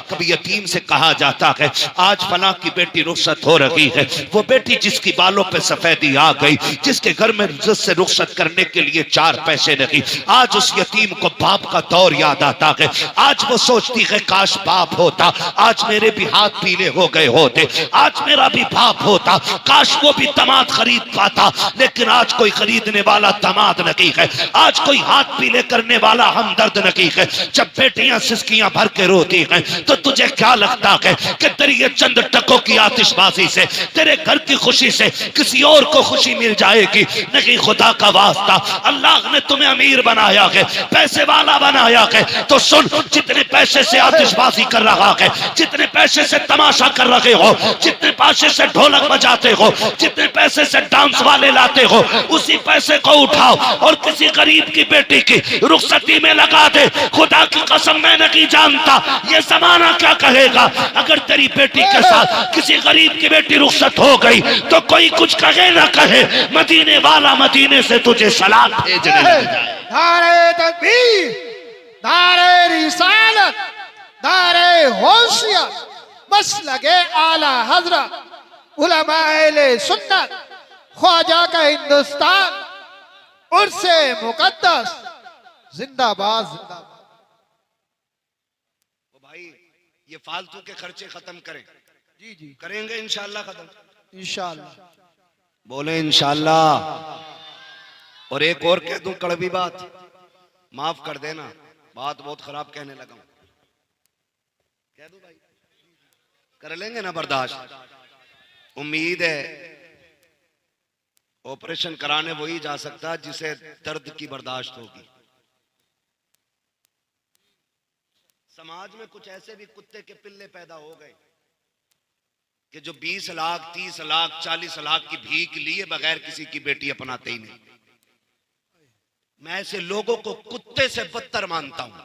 कभी यतीम से कहा जाता है आज फला की बेटी रुखसत हो रही है, वो बेटी जिसकी बालों पे सफेदी आ गई, जिसके घर में इज्जत से रुखसत करने के लिए 4 पैसे नहीं, आज उस यतीम को बाप का दौर याद आता है। आज वो सोचती है काश बाप होता, आज मेरे भी हाथ पीले हो गए होते, आज मेरा भी बाप होता, काश वो भी दामाद खरीद पाता, लेकिन आज कोई खरीदने वाला दामाद नहीं है, आज कोई हाथ पीले करने वाला हमदर्द नहीं है। जब बेटियां सिसकियां भर के रोती हैं तो तुझे क्या लगता है कि तेरी ये चंद टकों की आतिशबाजी से, तेरे घर की खुशी से किसी और को खुशी मिल जाएगी? नहीं, खुदा का वास्ता, अल्लाह ने तुम्हें अमीर बनाया है, पैसे वाला बनाया है, तो सुन, जितने पैसे से आतिशबाजी कर रहा है, जितने पैसे से तमाशा कर रहे हो, जितने पैसे से ढोलक बजाते हो, जितने पैसे से डांस वाले लाते हो, उसी पैसे को उठाओ और किसी गरीब की बेटी की रुखसती में लगा दे। खुदा की कसम मैं नहीं जानता ये जमाना क्या कहेगा अगर तेरी बेटी के साथ किसी गरीब की बेटी रुखसत हो गई तो कोई कुछ कहे ना कहे, मदीने वाला मदीने से तुझे सलाम भेजने लग जाए। नारे तकबीर, नारे रिसालत, नारे होशियत, मसलके आला हजरत, उलमाए सुन्नत, ख्वाजा का हिंदुस्तान, उर्से मुकद्दस, जिंदाबाद जिंदाबाद। भाई ये फालतू के खर्चे खत्म करें। जी जी करेंगे इंशाल्लाह खत्म, इंशाल्लाह। बोले इंशाल्लाह। और एक और कह दूं कड़वी बात, माफ कर देना, बात बहुत खराब कहने लगा हूं, कह दूं भाई, कर लेंगे ना बर्दाश्त? उम्मीद है ऑपरेशन कराने वही जा सकता जिसे दर्द की बर्दाश्त होगी। समाज में कुछ ऐसे भी कुत्ते के पिल्ले पैदा हो गए कि जो 20 लाख 30 लाख 40 लाख की भीख लिए बगैर किसी की बेटी अपनाते ही नहीं। मैं ऐसे लोगों को कुत्ते से बदतर मानता हूं,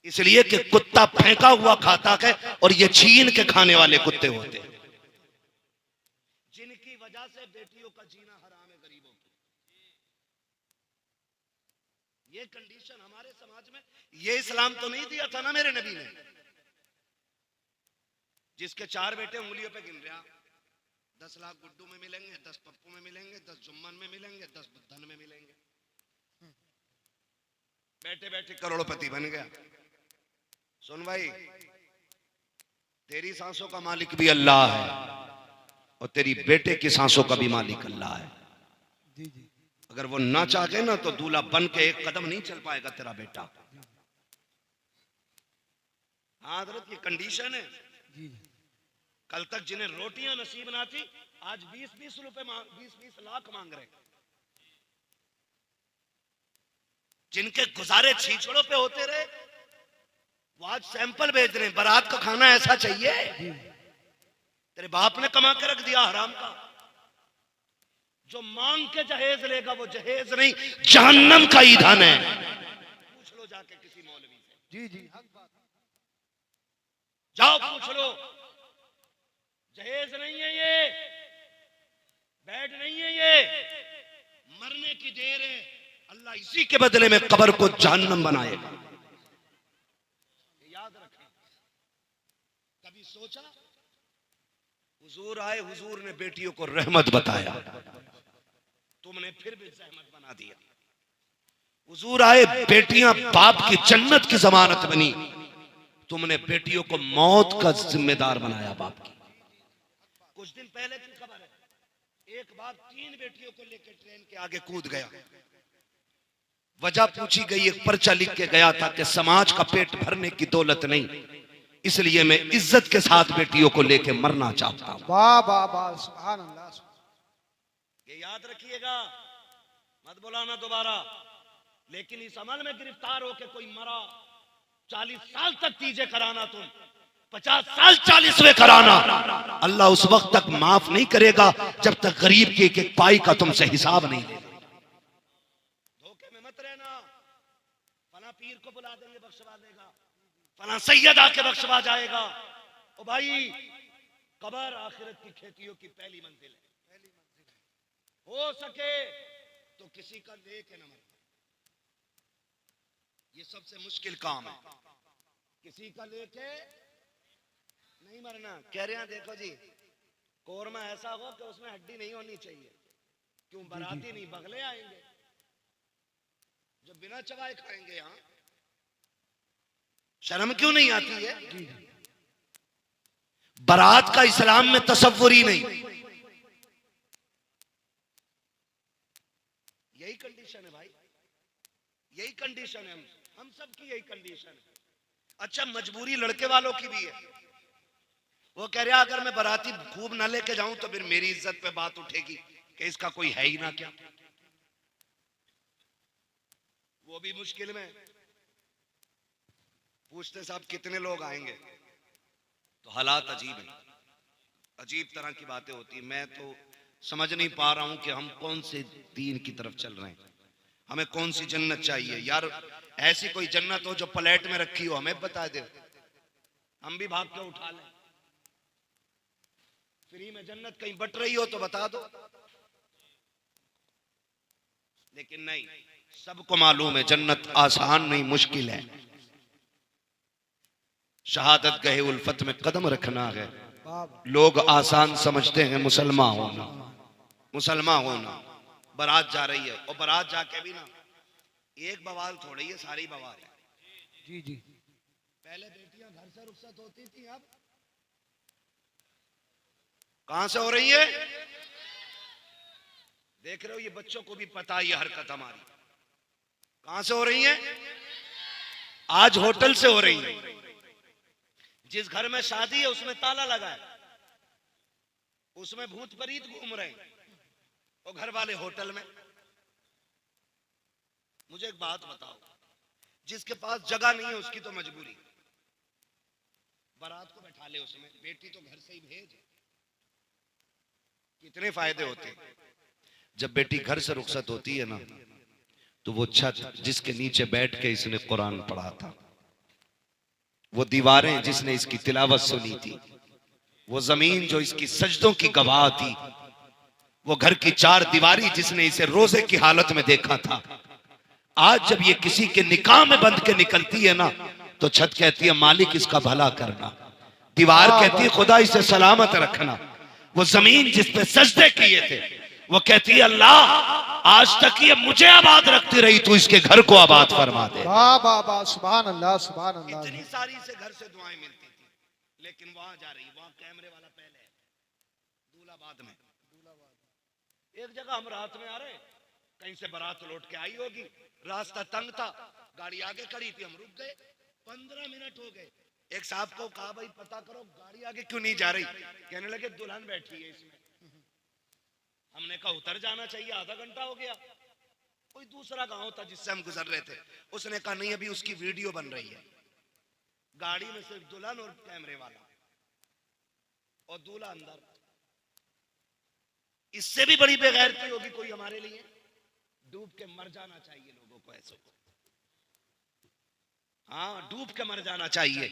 इसलिए कि कुत्ता फेंका हुआ खाता है और ये छीन के खाने वाले कुत्ते होते हैं, जिनकी वजह से बेटियों का जीना हराम है गरीबों की। ये कंडीशन हमारे समाज में, ये इस्लाम तो नहीं दिया था ना मेरे नबी ने। जिसके 4 बेटे उंगलियों पे गिन रहा, 10 लाख गुड्डू में मिलेंगे, 10 पप्पू में मिलेंगे, 10 जुम्मन में मिलेंगे, 10 धन में मिलेंगे, बैठे बैठे करोड़पति बन गया। सुन भाई, तेरी सांसों का मालिक भी अल्लाह है और तेरी बेटे की सांसों का भी मालिक अल्लाह है। अगर वो ना चाहे ना तो दूल्हा बन के एक कदम नहीं चल पाएगा तेरा बेटा। हाँ हजरत, ये कंडीशन है। कल तक जिन्हें रोटियां नसीब ना थी आज 20-20 रुपए 20-20 लाख मांग रहे। जिनके गुजारे छीछड़ों पे होते रहे वो आज सैंपल भेज रहे हैं, बारात का खाना ऐसा चाहिए। तेरे बाप ने कमा के रख दिया हराम का। जो मांग के जहेज लेगा वो जहेज नहीं, जहन्नम का ईंधन है। पूछ लो जाके किसी मौलवी से। जी जी जाओ पूछ लो, जहेज नहीं है ये, बेड नहीं है ये, मरने की देर है। अल्लाह इसी के बदले में कब्र को जहन्नम बनाएगा। याद रखना। कभी सोचा? हुजूर आए, हुजूर ने बेटियों को रहमत बताया, तुमने फिर भी जहमत बना दिया। हुजूर आए, बेटियां बाप की जन्नत की जमानत बनी, तुमने बेटियों को मौत का जिम्मेदार बनाया बाप की। कुछ दिन पहले की खबर है, एक बाप 3 बेटियों को लेकर ट्रेन के आगे कूद गया। वजह पूछी गई, एक पर्चा लिख के गया था कि समाज का पेट भरने की दौलत नहीं, इसलिए मैं इज्जत के साथ बेटियों को लेकर मरना चाहता हूं। वाह वाह वाह, सुभान अल्लाह। ये याद रखिएगा, मत बुलाना दोबारा। लेकिन इस अमल में गिरफ्तार होकर कोई मरा, 40 साल तक तीजे कराना, तुम 50 साल 40वें कराना, अल्लाह उस वक्त तक माफ नहीं करेगा जब तक गरीब के एक पाई का तुमसे हिसाब नहीं लेगा। धोखे में मत रहना। फला पीर को बुला देंगे बख्शवा देगा, फला सैयद आके बख्शवा जाएगा। ओ भाई, कब्र आखिरत की खेतियों की पहली मंजिल है। हो सके तो किसी का लेके न मरना, ये सबसे मुश्किल काम है। किसी का लेके नहीं मरना। कह रहे हैं देखो जी, कोरमा ऐसा हो कि उसमें हड्डी नहीं होनी चाहिए। क्यों? बाराती नहीं, बगले आएंगे जो बिना चबाए खाएंगे। यहाँ शर्म क्यों नहीं आती है? बारात का इस्लाम में तसव्वुर ही नहीं। यही कंडीशन है भाई, यही कंडीशन है। हम सब की यही कंडीशन है। अच्छा, मजबूरी लड़के वालों की भी है। वो कह रहा अगर मैं बाराती खूब ना लेके जाऊं तो फिर मेरी इज्जत पे बात उठेगी कि इसका कोई है ही ना क्या। वो भी मुश्किल में पूछते साहब कितने लोग आएंगे, तो हालात अजीब है, अजीब तरह की बातें होती है। मैं तो समझ नहीं पा रहा हूं कि हम कौन से दीन की तरफ चल रहे हैं, हमें कौन सी जन्नत चाहिए। यार ऐसी कोई जन्नत हो जो प्लेट में रखी हो, हमें बता दे, हम भी भाग के उठा लें। फ्री में जन्नत कहीं बट रही हो तो बता दो। लेकिन नहीं, सबको मालूम है जन्नत आसान नहीं, मुश्किल है। शहादत गहे उल्फत में कदम रखना है। लोग आसान समझते हैं मुसलमान होना, मुसलमान होना। बारात जा रही है और बारात जाके भी ना एक बवाल थोड़ी है, सारी बवाल है। जी जी। पहले बेटियां घर से रुखसत होती थी, अब कहां से हो रही है? देख रहे हो, ये बच्चों को भी पता है ये हरकत हमारी। कहां से हो रही है? आज होटल से हो रही है। जिस घर में शादी है उसमें ताला लगा है, उसमें भूत प्रीत घूम रहे हैं, और घर वाले होटल में। मुझे एक बात बताओ, जिसके पास जगह नहीं है उसकी तो मजबूरी, बारात को बैठा ले उसमें, बेटी तो घर से ही भेज। कितने फायदे होते हैं। जब बेटी घर से रुखसत होती है ना, तो वो छत जिसके नीचे बैठ के इसने कुरान पढ़ा था, वो दीवारें जिसने इसकी तिलावत सुनी थी, वो जमीन जो इसकी सजदों की गवाह थी, वो घर की चार दीवारी जिसने इसे रोजे की हालत में देखा था, आज जब ये किसी के निकाह में बंध के निकलती है ना, तो छत कहती है मालिक इसका भला करना, दीवार कहती है खुदा इसे सलामत रखना, वो जमीन जिस पे सजदे किए थे वो कहती है अल्लाह आज तक ये मुझे आबाद रखती रही, तू इसके घर को आबाद फरमा दे। वाह वाह वाह, सुभान अल्लाह सुभान अल्लाह। इतनी सारी से घर से दुआएं मिलती थी, लेकिन वहां जा रही, वहां कैमरे वाला पहले है, दूल्हाबाद में। एक जगह हम रात में आ रहे, कहीं से बारात लौट के आई होगी, रास्ता तंग था, गाड़ी आगे खड़ी थी, हम रुक गए, 15 मिनट हो गए। एक साहब को कहा भाई पता करो गाड़ी आगे क्यों नहीं जा रही, कहने लगे दुल्हन बैठी है इसमें। हमने कहा उतर जाना चाहिए, आधा घंटा हो गया। कोई दूसरा गांव था जिससे हम गुजर रहे थे, उसने कहा नहीं अभी उसकी वीडियो बन रही है। गाड़ी में सिर्फ दुल्हन और कैमरे वाला, और दूल्हा अंदर। इससे भी बड़ी बेगैरती होगी कोई हमारे लिए? डूब के मर जाना चाहिए लोगों को, ऐसे को। हाँ, डूब के मर जाना चाहिए।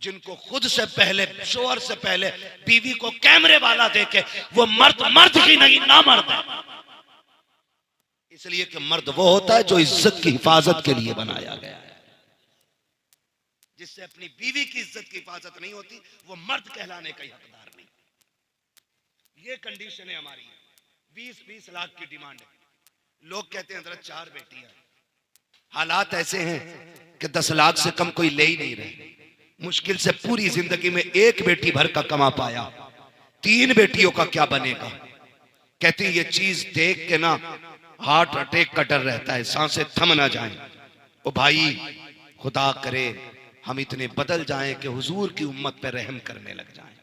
जिनको खुद से पहले, शोहर से पहले बीवी को कैमरे वाला देखे, वो मर्द मर्द ही नहीं ना मर्द है। इसलिए कि मर्द वो होता है जो इज्जत की हिफाजत के लिए बनाया गया है। जिससे अपनी बीवी की इज्जत की हिफाजत नहीं होती, वो मर्द कहलाने का हकदार नहीं। ये कंडीशन है हमारी। 20-20 लाख की डिमांड है। लोग कहते हैं हजरत 4 बेटियां। हालात ऐसे हैं कि 10 लाख से कम कोई ले ही नहीं रहे। मुश्किल से पूरी जिंदगी में एक बेटी भर का कमा पाया, 3 बेटियों का क्या बनेगा? कहती ये चीज देख के ना हार्ट अटैक का डर रहता है, सांसें थम ना जाएं। ओ भाई, खुदा करे हम इतने बदल जाएं कि हुजूर की उम्मत पे रहम करने लग जाएं।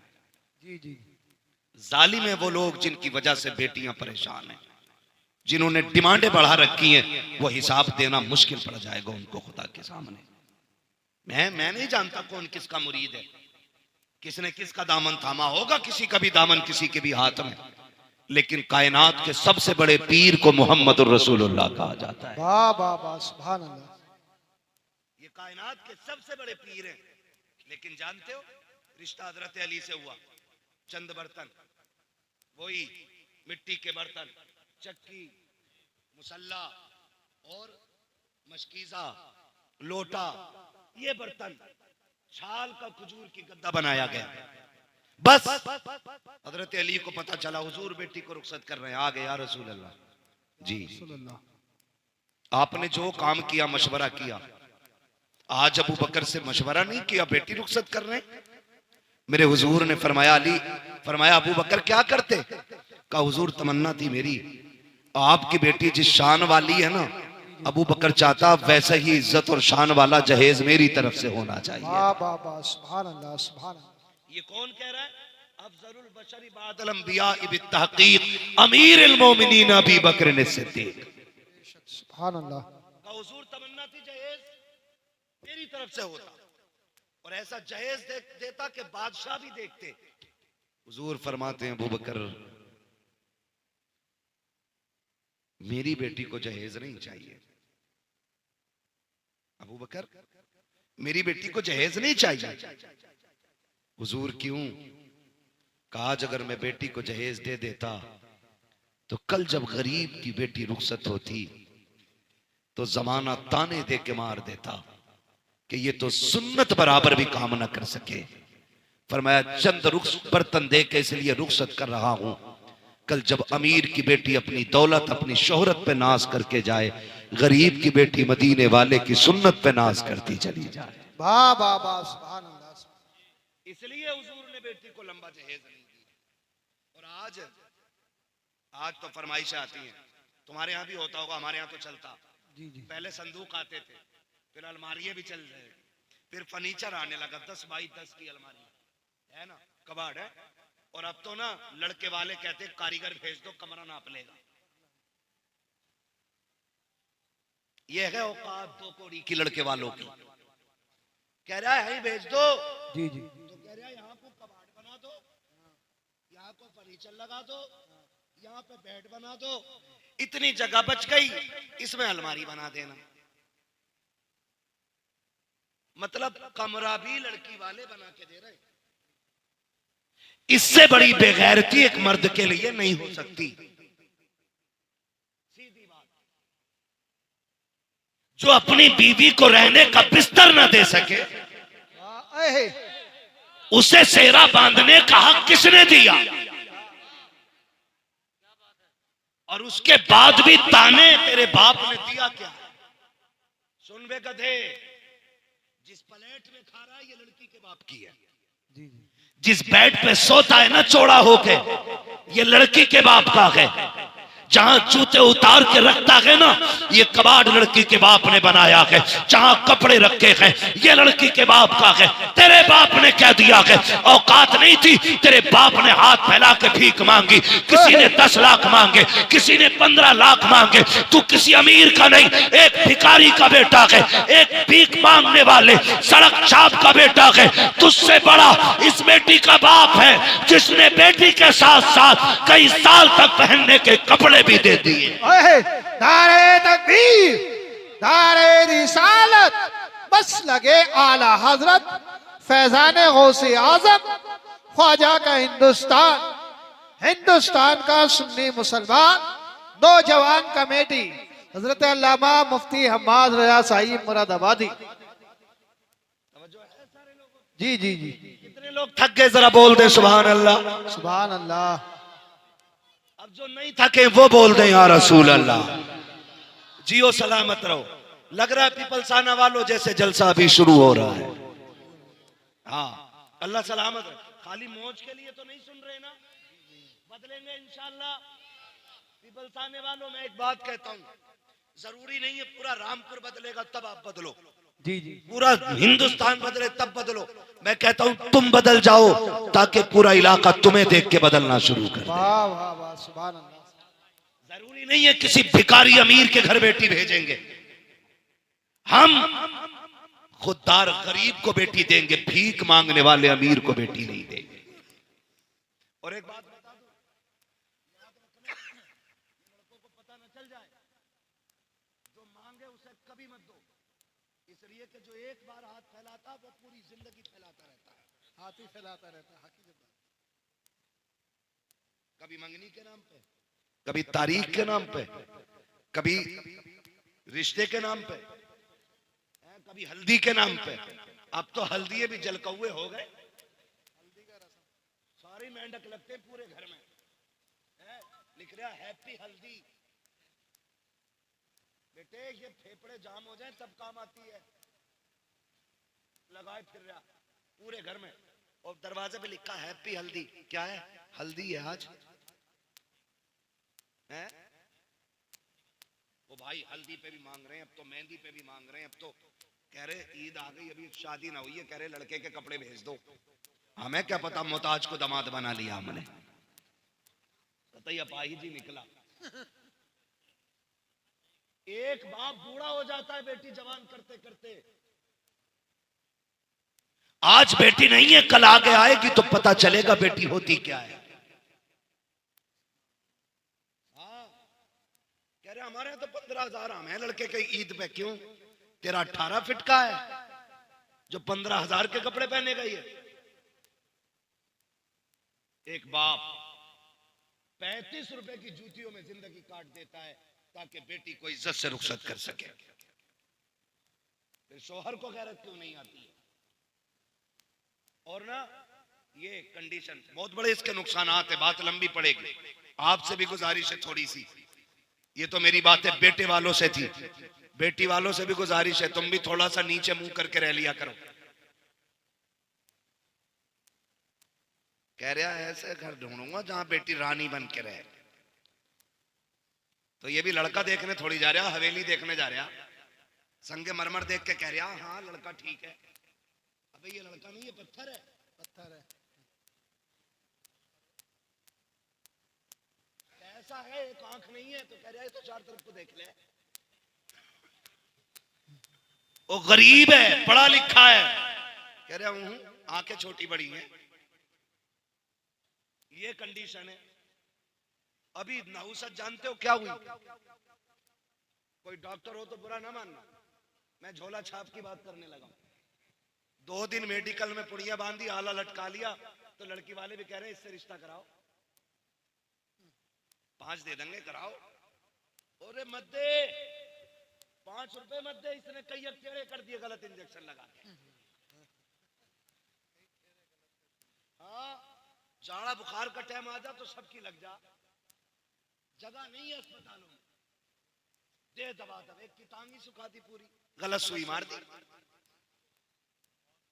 जी जी। जालिम है वो लोग जिनकी वजह से बेटियां परेशान हैं, जिन्होंने डिमांडें बढ़ा रखी हैं, वो हिसाब देना मुश्किल पड़ जाएगा उनको खुदा के सामने। मैं नहीं जानता कौन किसका मुरीद है, किसने किसका दामन थामा होगा, किसी का भी दामन किसी के भी हाथ में, लेकिन कायनात के सबसे बड़े पीर को मोहम्मदुर रसूलुल्लाह कहा जाता है। वाह वाह वाह, सुभान अल्लाह। ये कायनात के सबसे बड़े पीर हैं। लेकिन जानते हो रिश्ता हजरत अली से हुआ। चंद बर्तन, वही मिट्टी के बर्तन, चक्की, मुसल्ला और मशकीजा, लोटा, ये बर्तन छाल का खजूर की गद्दा बनाया गया। बस हजरत अली को पता चला हुजूर बेटी को रुखसत कर रहे हैं। आ गए या रसूल अल्लाह जी। रसूलुल्लाह। आपने जो काम किया मशवरा किया, आज अबू बकर से मशवरा नहीं किया, बेटी रुखसत कर रहे हैं। मेरे हुजूर ने फरमाया अली, फरमाया अबू बकर क्या करते? कहा हुजूर तमन्ना थी मेरी, आपकी बेटी जिस शान वाली है ना, अबू बकर चाहता वैसा ही इज्जत और शान वाला जहेज मेरी तरफ से होना चाहिए। वाह वाह वाह, सुभान अल्लाह सुभान अल्लाह। ये कौन कह रहा है? अफजलुल बशरी बादल अंबिया बित्तहकीक अमीरुल मोमिनीन अबू बकर सिद्दीक। सुभान अल्लाह। का हुजूर तमन्ना थी जहेज मेरी तरफ से होता, और ऐसा जहेज देता कि बादशाह भी देखते। हुजूर फरमाते हैं अबू बकर मेरी बेटी को जहेज नहीं चाहिए। अबू बकर मेरी बेटी को जहेज नहीं चाहिए। हुजूर क्यों? कहा आज अगर मैं बेटी को जहेज दे देता तो कल जब गरीब की बेटी रुखसत होती तो जमाना ताने दे के मार देता कि ये तो सुन्नत बराबर भी काम ना कर सके। फरमाया चंद बर्तन दे के इसलिए रुखसत कर रहा हूं, कल जब अमीर की बेटी अपनी दौलत अपनी शोहरत पे नाज करके जाए, गरीब की बेटी मदीने वाले की सुन्नत पे नाज करती चली जाए। वाह वाह वाह, सुभान अल्लाह। इसलिए हुजूर ने बेटी को लंबा जहेज नहीं दिया। और आज तो फरमाइशें आती हैं, तुम्हारे यहाँ भी होता होगा, हमारे यहाँ तो चलता। जी जी। पहले संदूक आते थे, फिर अलमारियां भी चल रहे, फिर फर्नीचर आने लगा, 10 बाई 10 की अलमारी है ना, कबाड़ है। और अब तो ना लड़के वाले कहते कारीगर भेज दो कमरा नाप लेगा। ये है औकात 2 कौड़ी की लड़के वालों की। कह रहा है भेज दो, जी जी। तो कह रहा है यहाँ को कबाड़ बना दो, यहाँ को फर्नीचर लगा दो, यहाँ पे बेड बना दो, इतनी जगह बच गई, इसमें अलमारी बना देना। मतलब कमरा भी लड़की वाले बना के दे रहे। इससे बड़ी बेगैरती एक मर्द के लिए नहीं हो सकती। सीधी बात, जो अपनी बीवी को रहने का बिस्तर न दे सके, उसे सेहरा बांधने का हक किसने दिया? और उसके बाद भी ताने तेरे बाप ने दिया क्या? सुन बे गधे, जिस प्लेट में खा रहा है ये लड़की के बाप की है। जी जी। जिस बेड पे सोता है ना चौड़ा होके, ये लड़की के बाप का है। जहां जूते उतार के रखता है ना, ये कबाड़ लड़की के बाप ने बनाया है। जहां कपड़े रखे हैं, ये लड़की के बाप का है। तेरे बाप ने कह दिया है, औकात नहीं थी, तेरे बाप ने हाथ फैला के भीख मांगी। किसी ने 10 लाख मांगे, किसी ने 15 लाख मांगे। तू किसी अमीर का नहीं, एक भिखारी का बेटा है, एक भीख मांगने वाले सड़क छाप का बेटा है। तुझसे बड़ा इस बेटी का बाप है, जिसने बेटी के साथ साथ कई साल तक पहनने के कपड़े भी दे दिए। नारे तकबीर, नारे रिसालत, बस लगे आला हजरत फैजान गौसे आजम ख्वाजा का हिंदुस्तान, हिंदुस्तान का सुन्नी मुसलमान नौजवान कमेटी हजरत अल्लामा मुफ्ती हम्माद रजा साहिब मुरादाबादी। जी जी जी। कितने लोग थक गए जरा बोल दे सुभान अल्लाह। सुभान अल्लाह। अब जो नहीं थके वो बोल दें या रसूल अल्लाह। जियो सलामत रहो। लग रहा है पीपलसाना वालों जैसे जलसा भी शुरू हो रहा है। हाँ अल्लाह सलामत रहे। खाली मौज के लिए तो नहीं सुन रहे ना, बदलेंगे इंशाअल्लाह। पीपलसाने वालों में एक बात कहता हूँ, जरूरी नहीं है पूरा रामपुर बदलेगा तब आप बदलो, जी जी। पूरा हिंदुस्तान बदले तब बदलो। मैं कहता हूं तुम बदल जाओ ताकि पूरा इलाका तुम्हें देख के बदलना शुरू कर दे। वाह वाह वाह, सुभान अल्लाह। जरूरी नहीं है किसी भिखारी अमीर के घर बेटी भेजेंगे, हम खुददार गरीब को बेटी देंगे, भीख मांगने वाले अमीर को बेटी नहीं देंगे। और एक बात बता दो, लड़कों को पता न चल जाए, जो मांगे उसे कभी मत दो, इसलिए कि जो एक बार हाथ फैलाता वो पूरी जिंदगी फैलाता रहता है। हाथ ही फैलाता रहता है। कभी मंगनी के नाम पे, कभी तारीख के नाम पे, कभी रिश्ते के नाम पे, कभी हल्दी के नाम पे, अब तो हल्दी भी जलकौए हो गए। सारी मेंढक लगते हैं पूरे घर में है? लिख रहा हैप्पी हल्दी। बेटे ये फेफड़े जाम हो जाए तब काम आती है, लगाए फिर रहा पूरे घर में, और दरवाजे पे लिखा हैप्पी हल्दी। क्या है? हल्दी है आज है? वो भाई हल्दी पे भी मांग रहे हैं, अब तो मेहंदी पे भी मांग रहे हैं, अब तो कह रहे ईद आ गई अभी शादी ना हुई है, कह रहे लड़के के कपड़े भेज दो। हमें क्या पता मोहताज को दामाद बना लिया हमने। बताइए अपाहिज ही निकला। एक बाप बूढ़ा हो जाता है बेटी जवान करते करते। आज बेटी नहीं है, कल आगे आएगी तो पता चलेगा बेटी होती क्या है। हाँ कह रहे हमारे यहाँ तो 15,000 हम है लड़के के ईद पे। क्यों? तेरा 18 फिट का है जो 15,000 के कपड़े पहने गई है। एक बाप 35 रुपए की जूतियों में जिंदगी काट देता है ताकि बेटी को इज्जत से रुखसत कर सके। फिर शोहर को गैरत क्यों नहीं आती है? और ना ये कंडीशन बहुत बड़े इसके नुकसानात है, बात लंबी पड़ेगी। आपसे भी गुजारिश है थोड़ी सी, ये तो मेरी बात है बेटे वालों से थी, बेटी वालों से भी गुजारिश है तुम भी थोड़ा सा नीचे मुंह करके रह लिया करो। कह रहा है ऐसे घर ढूंढूंगा जहां बेटी रानी बन के रहे। तो ये भी लड़का देखने थोड़ी जा रहा, हवेली देखने जा रहा, संगे मरमर देख के कह रहा हाँ लड़का ठीक है। अबे ये लड़का नहीं, ये पत्थर है, पत्थर है। ऐसा है एक आंख नहीं है तो कह रहा है तो चार तरफ को देख ले। वो गरीब है, पढ़ा लिखा है, कह रहा हूं आंखें छोटी बड़ी हैं। ये कंडीशन है। अभी नहुसत जानते हो क्या हुई? कोई डॉक्टर हो तो बुरा ना मानना, मैं झोला छाप की बात करने लगा। 2 दिन मेडिकल में पुड़िया बांधी, आला लटका लिया, तो लड़की वाले भी कह रहे इससे रिश्ता कराओ, 5 दे देंगे कराओ। अरे मत दे, 5 रुपए मत दे, इसने कई टेढ़े कर दिए गलत इंजेक्शन लगा के। हाँ जाड़ा बुखार का टाइम आ जा तो सबकी लग जा, जगह नहीं है अस्पतालों में, दे दबा दब, एक की टांगी सुखा दी पूरी, गलत सुई मार दी।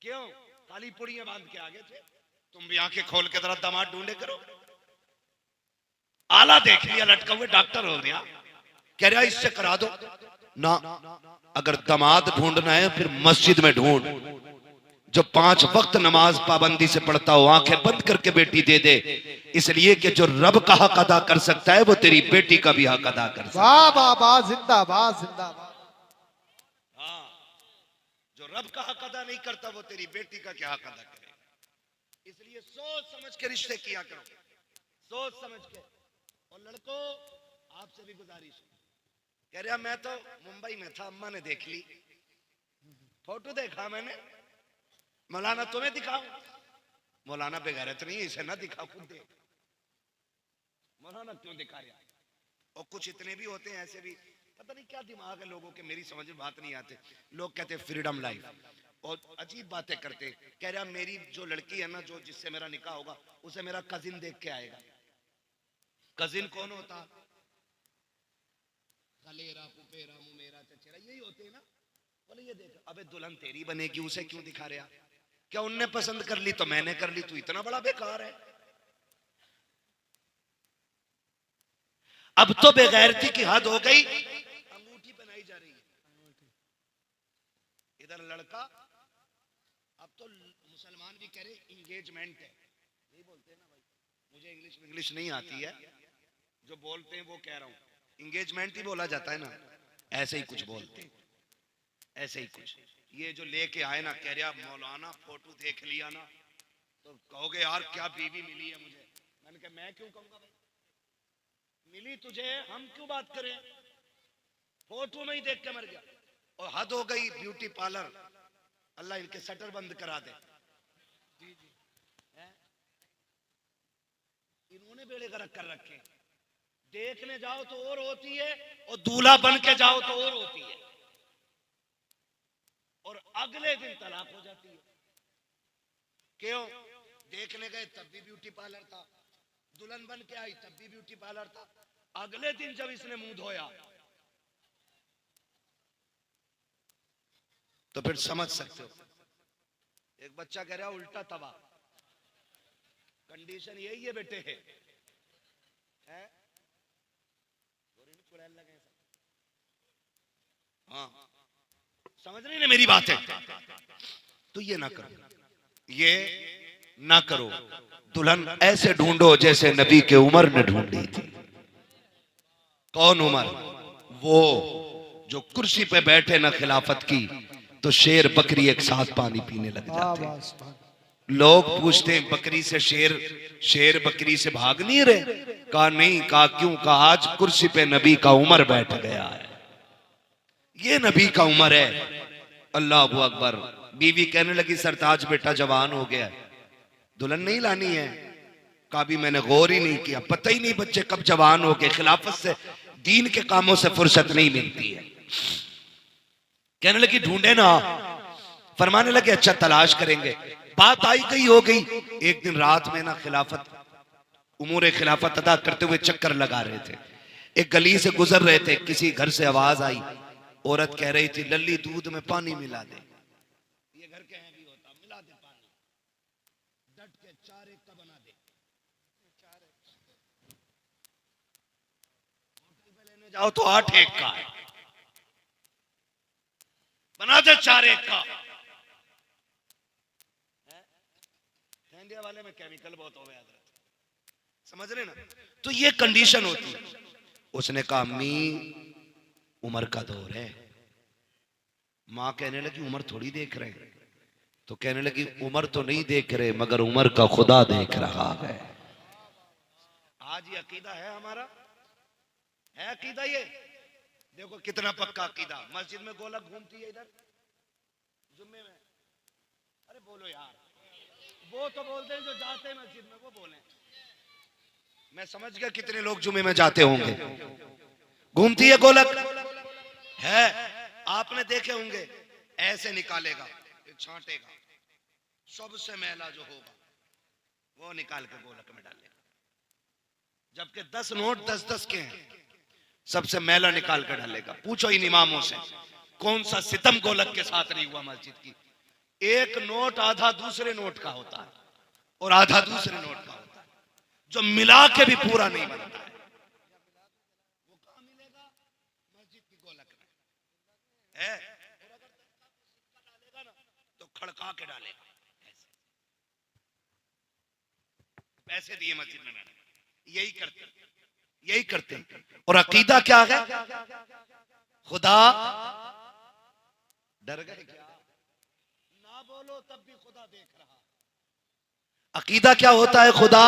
क्यों? काली पुड़ियां बांध के आगे थे। तुम भी आंखें खोल के जरा दामाद ढूंढे करो। आला देख लिया लटका हुए, डॉक्टर हो गया, कह रहा इससे करा दो ना। अगर दामाद ढूंढना है फिर मस्जिद में ढूंढ, जो 5 वक्त नमाज पाबंदी से पढ़ता हो, आंखें बंद करके बेटी दे दे, इसलिए कि जो रब का हक अदा कर सकता है वो तेरी बेटी का भी हक अदा कर सकता है। वाह वाह वाह, जिंदाबाद जिंदाबाद। हाँ जो रब का हक अदा नहीं करता वो तेरी बेटी का क्या हक अदा करेगा। इसलिए सोच समझ के रिश्ते किया करो, सोच समझ के। और लड़कों आपसे भी गुजारिश है, कह रहा मैं तो मुंबई में था, अम्मा ने देख ली, फोटो देखा मैंने, मौलाना तुम्हें दिखाऊं? मौलाना बेगैरत नहीं है, इसे ना दिखा, खुद देख। मौलाना क्यों दिखा रहा? और कुछ इतने भी होते हैं ऐसे भी, पता नहीं क्या दिमाग है लोगों के, मेरी समझ में बात नहीं आते। लोग कहते हैं फ्रीडम लाइफ और अजीब बातें करते। कह रहा मेरी जो लड़की है ना, जो जिससे मेरा निकाह होगा, उसे मेरा कजिन देख के आएगा। कजिन कौन होता? खलेरा, फुफेरा, मुमेरा, चचेरा, यही होते हैं ना। बोले ये देख, अबे दुल्हन तेरी बनेगी, उसे क्यों दिखा रहा? क्या उनने पसंद कर ली तो मैंने कर ली, तू इतना बड़ा बेकार है। अब तो बेगैरती की हद हो गई, अंगूठी पहनाई जा रही है। इधर लड़का, अब तो मुसलमान भी कह रहे इंगेजमेंट है, नहीं बोलते ना भाई, मुझे इंग्लिश नहीं आती है, जो बोलते हैं वो कह रहा हूं, इंगेजमेंट ही बोला जाता है ना, ऐसे ही कुछ बोलते हैं, ऐसे ही कुछ। ये जो लेके आए ना, कह रहा मौलाना फोटो देख लिया ना तो कहोगे यार क्या बीवी मिली है मुझे। मैंने कहा मैं क्यों कहूंगा भाई, मिली तुझे, हम क्यों बात करें, फोटो में ही देख के मर गया। और हद हो गई ब्यूटी पार्लर, अल्लाह इनके शटर बंद करा दे। इन्होंने बेड़े गर्क कर रखे, देखने जाओ तो और होती है और दूल्हा बन के जाओ तो और होती है। और अगले दिन तलाक हो जाती है। क्यों? देखने गए तब भी ब्यूटी पार्लर था, दुल्हन बन के आई तब भी ब्यूटी पार्लर था, अगले दिन जब इसने मुंह धोया तो फिर समझ सकते हो। एक बच्चा कह रहा है उल्टा तबाह, कंडीशन यही है बेटे है? हाँ, समझ रही ना मेरी बात है? तो ये ना करो, ये ना करो। दुल्हन ऐसे ढूंढो जैसे नबी के उमर ने ढूंढी थी। कौन उमर? वो जो कुर्सी पे बैठे ना खिलाफत की तो शेर बकरी एक साथ पानी पीने लग जाते। लोग पूछते हैं बकरी से शेर बकरी से भाग नहीं रहे? कहा नहीं। कहा क्यों? कहा आज कुर्सी पे नबी का उमर बैठ गया है, ये नबी का उमर है। अल्लाह अकबर। बीवी कहने लगी सरताज बेटा जवान हो गया, दुल्हन नहीं लानी है? कहा भी मैंने गौर ही नहीं किया, पता ही नहीं बच्चे कब जवान हो गए, खिलाफत से दीन के कामों से फुर्सत नहीं मिलती है। कहने लगी ढूंढे ना। फरमाने लगे अच्छा तलाश करेंगे। बात आई गई हो गई। एक दिन रात में ना खिलाफत उमूर खिलाफत अदा करते हुए चक्कर लगा रहे थे, एक गली से गुजर रहे थे, किसी घर से आवाज आई, औरत कह रही थी लल्ली दूध में पानी मिला दे। ये घर के हैं भी होता, मिला दे पानी, डट के 4 एक का बना दे। होटल पे लेने जाओ तो 8 एक का है, बना दे 4 एक का। इंडिया वाले में केमिकल बहुत हो गया, समझ रहे ना? तो ये कंडीशन होती है। उसने कहा अम्मी उमर का दौर है। मां कहने लगी उमर थोड़ी देख रहे हैं। तो कहने लगी उमर तो नहीं देख रहे मगर उमर का खुदा देख रहा है। आज ये अकीदा है हमारा, है अकीदा ये? देखो कितना पक्का अकीदा। मस्जिद में गोलक घूमती है इधर जुम्मे में। अरे बोलो यार, वो तो बोलते हैं जो जाते हैं मस्जिद में, वो बोले। मैं समझ गया कितने लोग जुम्मे में जाते होंगे। घूमती है गोलक है, आपने देखे होंगे, ऐसे निकालेगा, छांटेगा, सबसे मैला जो होगा वो निकाल के गोलक में डालेगा। जबकि 10 नोट 10-10 के हैं, सबसे मैला निकाल कर डालेगा। पूछो इन इमामों से कौन सा सितम गोलक के साथ नहीं हुआ मस्जिद की। एक नोट आधा दूसरे नोट का होता है और आधा दूसरे नोट का होता है, जो मिला के भी पूरा नहीं बनता है। वो कहां मिलेगा? मस्जिद की गोलक में है। और अगर डालेगा ना तो खड़का के डालेगा, ऐसे पैसे दिए मस्जिद में मैंने। यही करते और अकीदा क्या है? खुदा डर गए क्या? ना बोलो तब भी खुदा देख रहा। अकीदा क्या होता है? खुदा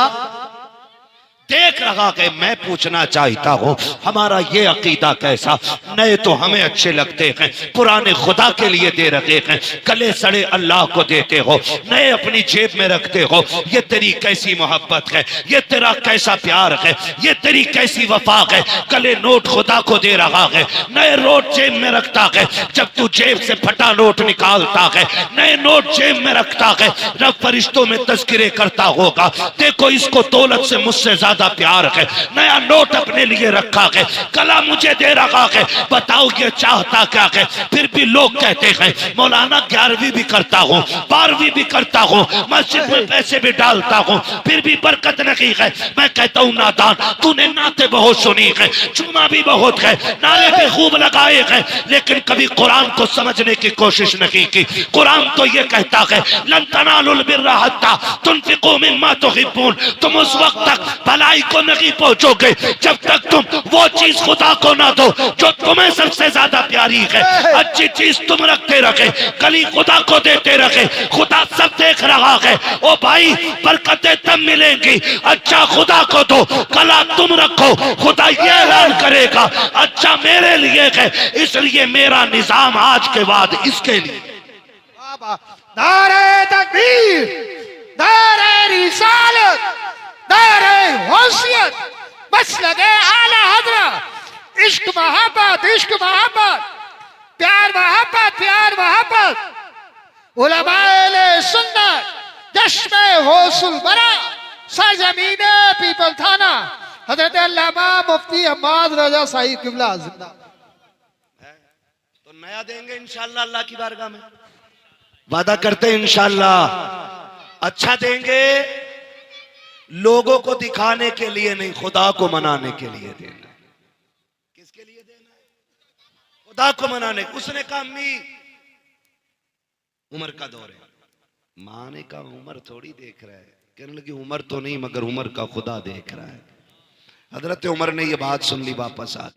देख रहा है। मैं पूछना चाहता हूँ हमारा ये अकीदा कैसा? नए तो हमें अच्छे लगते हैं, पुराने खुदा के लिए दे रखे हैं, गले सड़े अल्लाह को देते हो, नए अपनी जेब में रखते हो। ये तेरी कैसी मोहब्बत है, ये तेरा कैसा प्यार है, ये तेरी कैसी वफा है। गले नोट खुदा को दे रहा है, नए नोट जेब में रखता है। जब तू जेब से फटा नोट निकालता है, नए नोट जेब में रखता है, रब फरिश्तों में तज़किरे करता होगा, देखो इसको दौलत से मुझसे ज्यादा प्यार है। नया नोट अपने लिए रखा है, गला मुझे दे रहा है। बताओ ये चाहता क्या है? फिर भी लोग कहते हैं मौलाना 11वीं भी करता हूँ, 12वीं भी करता हूँ, मस्जिद में पैसे भी डालता हूँ, फिर भी बरकत नहीं है। मैं कहता हूँ नादान, तूने नाते बहुत सुनी है, जुमा भी बहुत है, नारे भी खूब लगाए हैं, लेकिन कभी कुरान को समझने की कोशिश नहीं की। कुरान तो ये कहता है लन तनालुल बिर्रा हत्ता तुनफिकू मिम्मा तुहिब्बून, तुम उस वक्त तक भलाई को नहीं पहुंचोगे जब तक तुम वो चीज खुदा को ना दो जो तुम्हें सबसे ज्यादा प्यारी है। अच्छी चीज तुम रखते रखे, कली खुदा को देते रखे, खुदा सब देख रहा है। ओ भाई बरकतें तब मिलेंगी, अच्छा खुदा को दो, कला तुम रखो, खुदा ये ऐलान करेगा अच्छा मेरे लिए है, इसलिए मेरा निजाम आज के बाद इसके लिए। नारे तकबीर, नारे रिसालत, नारे होशियत, बस लगे आला हजरत। इश्क मोहब्बत, इश्क मोहब्बत, प्यार मोहब्बत, प्यार मोहब्बत। उलमाए सुन्नत जश्न गौसुल बरा सरजमीन पीपल थाना हजरत अल्लामा मुफ्ती अहमद रजा साहिब किबला जिंदा। तो नया देंगे इंशाअल्लाह अल्लाह की बारगाह में, वादा करते हैं इंशाअल्लाह। अच्छा देंगे, लोगों को दिखाने के लिए नहीं, खुदा को मनाने के लिए देना। किसके लिए देना है? खुदा को मनाने। उसने कहा अम्मी उम्र का दौर है। मां ने कहा उम्र थोड़ी देख रहा है। कहने लगी उम्र तो नहीं मगर उम्र का खुदा देख रहा है। हजरत उमर ने ये बात सुन ली, वापस आ